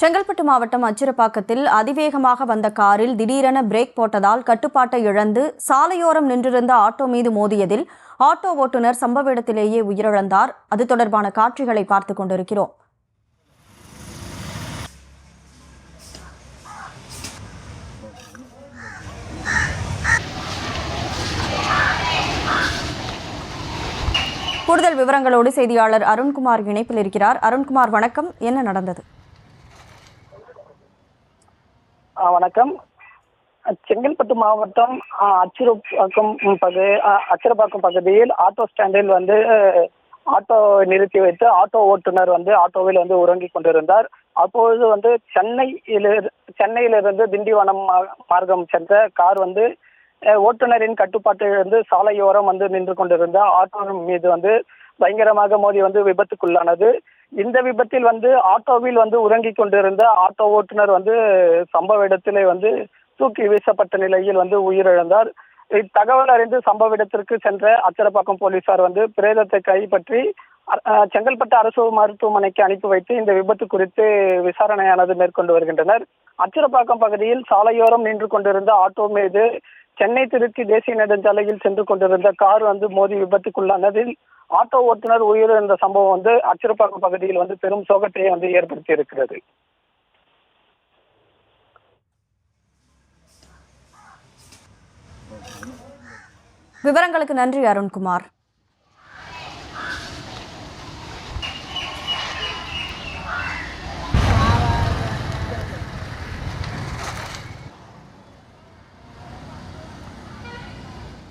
செங்கல்பட்டு மாவட்டம் அச்சிரப்பாக்கத்தில் அதிவேகமாக வந்த காரில் திடீரென பிரேக் போட்டதால் கட்டுப்பாட்டை இழந்து சாலையோரம் நின்றிருந்த ஆட்டோ மீது மோதியதில் ஆட்டோ ஓட்டுநர் சம்பவ இடத்திலேயே உயிரிழந்தார். அது தொடர்பான காட்சிகளை பார்த்துக் கொண்டிருக்கிறோம். கூடுதல் விவரங்களோடு செய்தியாளர் அருண்குமார் இணைப்பில் இருக்கிறார். அருண்குமார், வணக்கம். என்ன நடந்தது? வணக்கம். செங்கல்பட்டு மாவட்டம் அச்சிரப்பாக்கம் பகுதியில் ஆட்டோ ஸ்டாண்டில் ஆட்டோ நிறுத்தி வைத்து ஆட்டோ ஓட்டுநர் ஆட்டோவில் உறங்கிக் கொண்டிருந்தார். அப்பொழுது சென்னையிலிருந்து திண்டிவனம் மார்க்கம் சென்ற கார் ஓட்டுநரின் கட்டுப்பாட்டிலிருந்து சாலையோரம் நின்று கொண்டிருந்த ஆட்டோ மீது பயங்கரமாக மோதி விபத்துக்குள்ளானது. இந்த விபத்தில் ஆட்டோவில் உறங்கிக் கொண்டிருந்த ஆட்டோ ஓட்டுநர் சம்பவ இடத்திலே தூக்கி வீசப்பட்ட நிலையில் உயிரிழந்தார். இத்தகவல் அறிந்து சம்பவ இடத்திற்கு சென்ற அச்சிரப்பாக்கம் போலீசார் பிரேதத்தை கைப்பற்றி செங்கல்பட்டு அரசு மருத்துவமனைக்கு அனுப்பி வைத்து இந்த விபத்து குறித்து விசாரணையானது மேற்கொண்டு வருகின்றனர். அச்சிரப்பாக்கம் பகுதியில் சாலையோரம் நின்று கொண்டிருந்த ஆட்டோ மீது சென்னை திருச்சி தேசிய நெடுஞ்சாலையில் சென்று கொண்டிருந்த கார் மோதி விபத்துக்குள்ளானதில் ஆட்டோ ஓட்டுநர் உயிரிழந்த சம்பவம் அச்சிரப்பாக்கம் பகுதியில் பெரும் சோகத்தை ஏற்படுத்தி இருக்கிறது. விவரங்களுக்கு நன்றி அருண்குமார்.